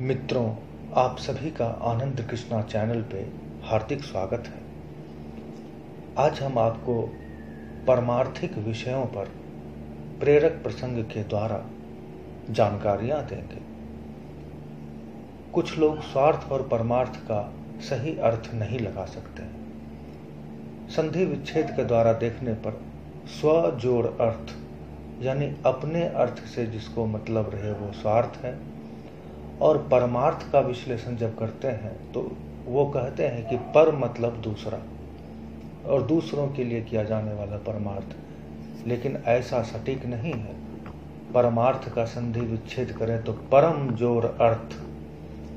मित्रों, आप सभी का आनंद कृष्णा चैनल पे हार्दिक स्वागत है। आज हम आपको परमार्थिक विषयों पर प्रेरक प्रसंग के द्वारा जानकारियां देंगे। कुछ लोग स्वार्थ और परमार्थ का सही अर्थ नहीं लगा सकते। संधि विच्छेद के द्वारा देखने पर स्व जोड़ अर्थ यानी अपने अर्थ से जिसको मतलब रहे वो स्वार्थ है, और परमार्थ का विश्लेषण जब करते हैं तो वो कहते हैं कि पर मतलब दूसरा और दूसरों के लिए किया जाने वाला परमार्थ। लेकिन ऐसा सटीक नहीं है। परमार्थ का संधि विच्छेद करें तो परम जोर अर्थ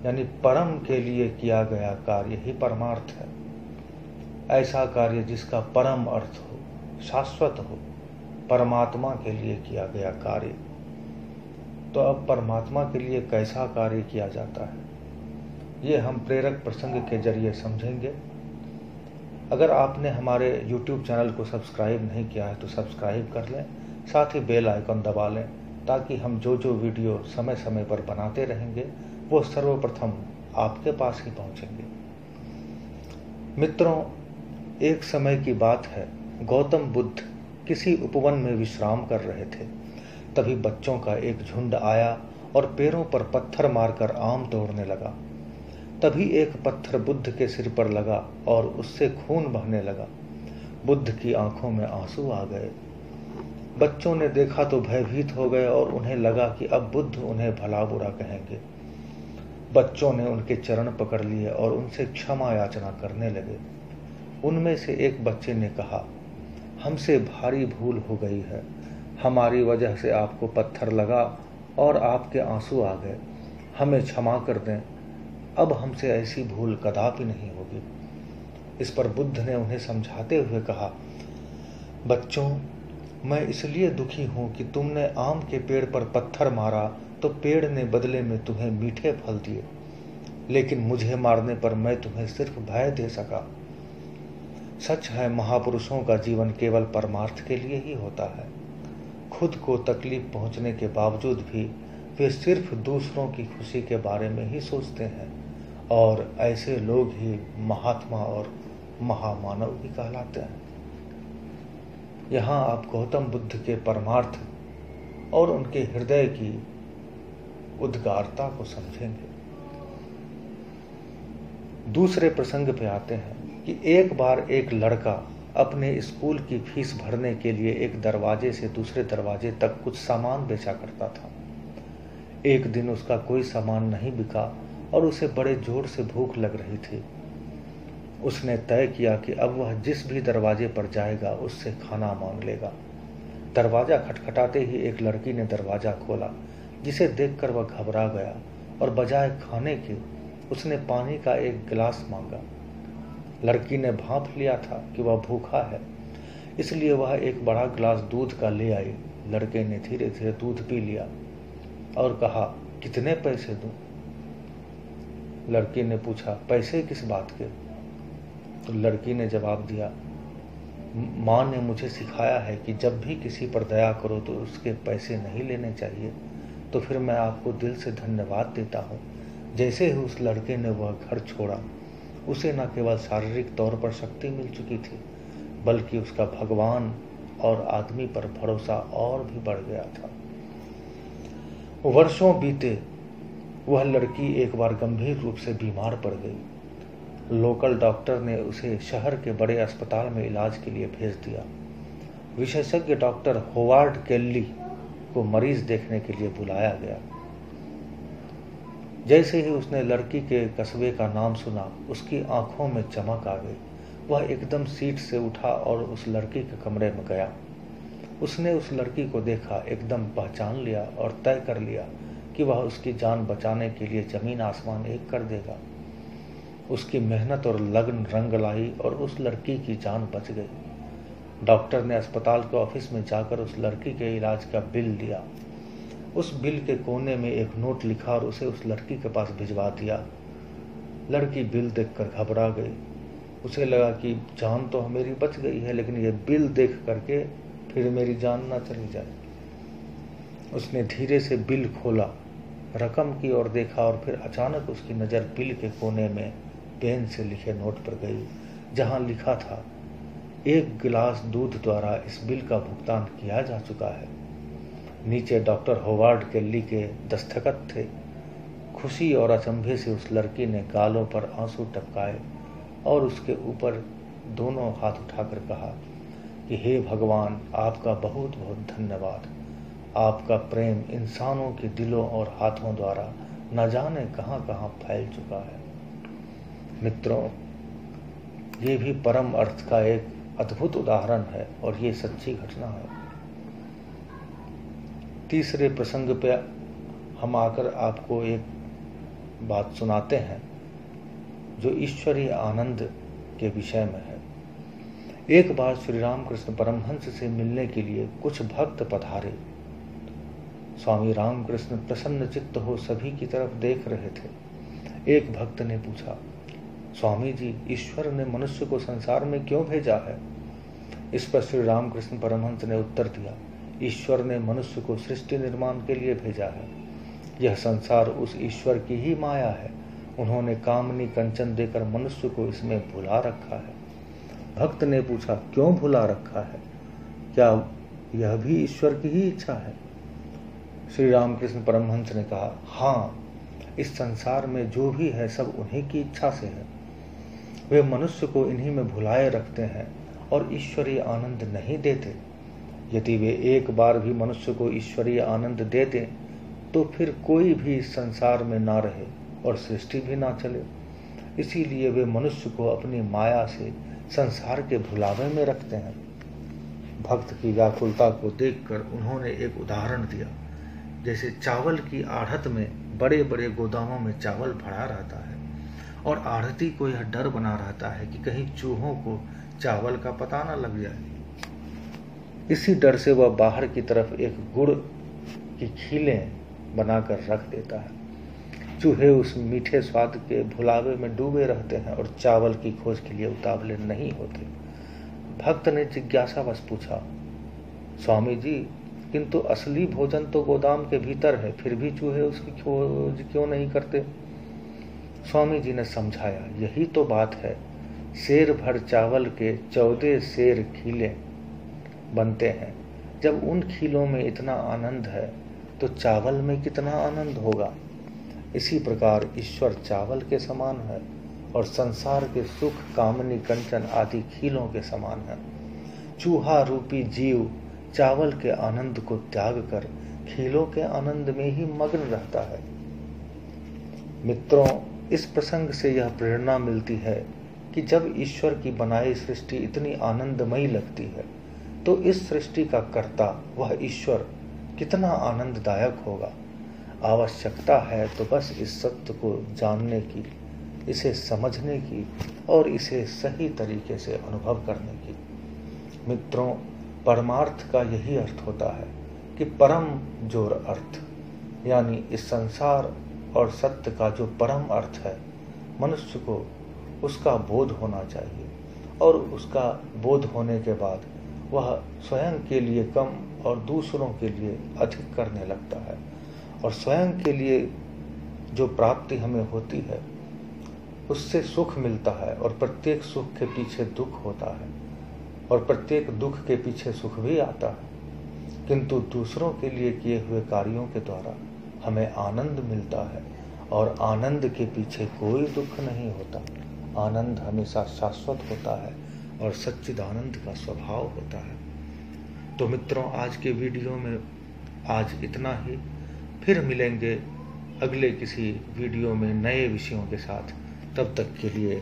यानी परम के लिए किया गया कार्य ही परमार्थ है। ऐसा कार्य जिसका परम अर्थ हो, शाश्वत हो, परमात्मा के लिए किया गया कार्य। तो अब परमात्मा के लिए कैसा कार्य किया जाता है, ये हम प्रेरक प्रसंग के जरिए समझेंगे। अगर आपने हमारे YouTube चैनल को सब्सक्राइब नहीं किया है तो सब्सक्राइब कर लें, साथ ही बेल आइकन दबा लें ताकि हम जो वीडियो समय समय पर बनाते रहेंगे वो सर्वप्रथम आपके पास ही पहुंचेंगे। मित्रों, एक समय की बात है, गौतम बुद्ध किसी उपवन में विश्राम कर रहे थे। तभी बच्चों का एक झुंड आया और पैरों पर पत्थर मारकर आम तोड़ने लगा। तभी एक पत्थर बुद्ध के सिर पर लगा और उससे खून बहने लगा। बुद्ध की आंखों में आंसू आ गए। बच्चों ने देखा तो भयभीत हो गए और उन्हें लगा कि अब बुद्ध उन्हें भला बुरा कहेंगे। बच्चों ने उनके चरण पकड़ लिए और उनसे क्षमा याचना करने लगे। उनमें से एक बच्चे ने कहा, हमसे भारी भूल हो गई है, हमारी वजह से आपको पत्थर लगा और आपके आंसू आ गए, हमें क्षमा कर दें, अब हमसे ऐसी भूल कदापि नहीं होगी। इस पर बुद्ध ने उन्हें समझाते हुए कहा, बच्चों, मैं इसलिए दुखी हूं कि तुमने आम के पेड़ पर पत्थर मारा तो पेड़ ने बदले में तुम्हें मीठे फल दिए, लेकिन मुझे मारने पर मैं तुम्हें सिर्फ भय दे सका। सच है, महापुरुषों का जीवन केवल परमार्थ के लिए ही होता है। खुद को तकलीफ पहुंचने के बावजूद भी वे सिर्फ दूसरों की खुशी के बारे में ही सोचते हैं, और ऐसे लोग ही महात्मा और महामानव भी कहलाते हैं। यहाँ आप गौतम बुद्ध के परमार्थ और उनके हृदय की उद्गारता को समझेंगे। दूसरे प्रसंग पे आते हैं कि एक बार एक लड़का अपने स्कूल की फीस भरने के लिए एक दरवाजे से दूसरे दरवाजे तक कुछ सामान बेचा करता था। एक दिन उसका कोई सामान नहीं बिका और उसे बड़े जोर से भूख लग रही थी। उसने तय किया कि अब वह जिस भी दरवाजे पर जाएगा उससे खाना मांग लेगा। दरवाजा खटखटाते ही एक लड़की ने दरवाजा खोला, जिसे देखकर वह घबरा गया और बजाय खाने के उसने पानी का एक गिलास मांगा। लड़की ने भांप लिया था कि वह भूखा है, इसलिए वह एक बड़ा गिलास दूध का ले आई। लड़के ने धीरे धीरे दूध पी लिया और कहा, कितने पैसे दूं? लड़की ने पूछा, पैसे किस बात के? तो लड़की ने जवाब दिया, माँ ने मुझे सिखाया है कि जब भी किसी पर दया करो तो उसके पैसे नहीं लेने चाहिए, तो फिर मैं आपको दिल से धन्यवाद देता हूँ। जैसे ही उस लड़के ने वह घर छोड़ा, उसे न केवल शारीरिक तौर पर शक्ति मिल चुकी थी, बल्कि उसका भगवान और आदमी पर भरोसा और भी बढ़ गया था। वर्षों बीते, वह लड़की एक बार गंभीर रूप से बीमार पड़ गई। लोकल डॉक्टर ने उसे शहर के बड़े अस्पताल में इलाज के लिए भेज दिया। विशेषज्ञ डॉक्टर होवार्ड केल्ली को मरीज देखने के लिए बुलाया गया। जैसे ही उसने लड़की के कस्बे का नाम सुना, उसकी आंखों में चमक आ गई। वह एकदम सीट से उठा और उस लड़की के कमरे में गया। उसने उस लड़की को देखा, एकदम पहचान लिया और तय कर लिया कि वह उसकी जान बचाने के लिए जमीन आसमान एक कर देगा। उसकी मेहनत और लगन रंग लाई और उस लड़की की जान बच गई। डॉक्टर ने अस्पताल के ऑफिस में जाकर उस लड़की के इलाज का बिल लिया। उस बिल के कोने में एक नोट लिखा और उसे उस लड़की के पास भिजवा दिया। लड़की बिल देखकर घबरा गई। उसे लगा कि जान तो मेरी बच गई है, लेकिन ये बिल देख करके फिर मेरी जान ना चली जाए। उसने धीरे से बिल खोला रकम की ओर देखा और फिर अचानक उसकी नज़र बिल के कोने में पेन से लिखे नोट पर गई, जहां लिखा था 1 गिलास दूध द्वारा इस बिल का भुगतान किया जा चुका है। नीचे डॉक्टर होवार्ड केल्ली के दस्तखत थे। खुशी और अचंभे से उस लड़की ने गालों पर आंसू टपकाए और उसके ऊपर दोनों हाथ उठाकर कहा कि हे भगवान, आपका बहुत बहुत धन्यवाद। आपका प्रेम इंसानों के दिलों और हाथों द्वारा न जाने कहां कहां फैल चुका है। मित्रों, ये भी परम अर्थ का एक अद्भुत उदाहरण है और ये सच्ची घटना है। तीसरे प्रसंग पे हम आकर आपको एक बात सुनाते हैं जो ईश्वरीय आनंद के विषय में है। एक बार श्री रामकृष्ण परमहंस से मिलने के लिए कुछ भक्त पधारे। स्वामी रामकृष्ण प्रसन्न चित्त हो सभी की तरफ देख रहे थे। एक भक्त ने पूछा, स्वामी जी, ईश्वर ने मनुष्य को संसार में क्यों भेजा है? इस पर श्री रामकृष्ण परमहंस ने उत्तर दिया, ईश्वर ने मनुष्य को सृष्टि निर्माण के लिए भेजा है। यह संसार उस ईश्वर की ही माया है। उन्होंने कामनी कंचन देकर मनुष्य को इसमें भुला रखा है। भक्त ने पूछा, क्यों भुला रखा है? क्या यह भी ईश्वर की ही इच्छा है? श्री रामकृष्ण परमहंस ने कहा, हाँ, इस संसार में जो भी है सब उन्हीं की इच्छा से है। वे मनुष्य को इन्हीं में भुलाए रखते हैं और ईश्वरीय आनंद नहीं देते। यदि वे एक बार भी मनुष्य को ईश्वरीय आनंद दे दें तो फिर कोई भी इस संसार में ना रहे और सृष्टि भी ना चले। इसीलिए वे मनुष्य को अपनी माया से संसार के भुलावे में रखते हैं। भक्त की व्याकुलता को देखकर उन्होंने एक उदाहरण दिया। जैसे चावल की आढ़त में बड़े बड़े गोदामों में चावल भरा रहता है और आढ़ती को यह डर बना रहता है कि कहीं चूहों को चावल का पता न लग जाए। इसी डर से वह बाहर की तरफ एक गुड़ की खीलें बनाकर रख देता है। चूहे उस मीठे स्वाद के भुलावे में डूबे रहते हैं और चावल की खोज के लिए उतावले नहीं होते। भक्त ने जिज्ञासावश पूछा, स्वामी जी, किंतु असली भोजन तो गोदाम के भीतर है, फिर भी चूहे उसकी खोज क्यों नहीं करते? स्वामी जी ने समझाया, यही तो बात है। सेर भर चावल के 14 सेर खीले बनते हैं। जब उन खीलों में इतना आनंद है तो चावल में कितना आनंद होगा। इसी प्रकार ईश्वर चावल के समान है और संसार के सुख, कामनी, कंचन आदि खीलों के समान है। चूहा रूपी जीव चावल के आनंद को त्याग कर खीलों के आनंद में ही मग्न रहता है। मित्रों, इस प्रसंग से यह प्रेरणा मिलती है कि जब ईश्वर की बनाई सृष्टि इतनी आनंदमयी लगती है तो इस सृष्टि का कर्ता, वह ईश्वर, कितना आनंददायक होगा। आवश्यकता है तो बस इस सत्य को जानने की, इसे समझने की और इसे सही तरीके से अनुभव करने की। मित्रों, परमार्थ का यही अर्थ होता है कि परम जोर अर्थ, यानी इस संसार और सत्य का जो परम अर्थ है, मनुष्य को उसका बोध होना चाहिए और उसका बोध होने के बाद वह स्वयं के लिए कम और दूसरों के लिए अधिक करने लगता है। और स्वयं के लिए जो प्राप्ति हमें होती है उससे सुख मिलता है और प्रत्येक सुख के पीछे दुख होता है और प्रत्येक दुख के पीछे सुख भी आता है। किंतु दूसरों के लिए किए हुए कार्यों के द्वारा हमें आनंद मिलता है और आनंद के पीछे कोई दुख नहीं होता। आनंद हमेशा शाश्वत होता है और सच्चिदानंद का स्वभाव होता है। तो मित्रों, आज के वीडियो में आज इतना ही। फिर मिलेंगे अगले किसी वीडियो में नए विषयों के साथ। तब तक के लिए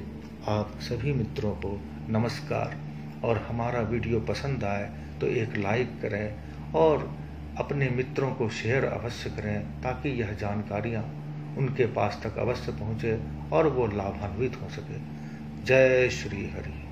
आप सभी मित्रों को नमस्कार। और हमारा वीडियो पसंद आए तो एक लाइक करें और अपने मित्रों को शेयर अवश्य करें ताकि यह जानकारियाँ उनके पास तक अवश्य पहुँचे और वो लाभान्वित हो सके। जय श्री हरि।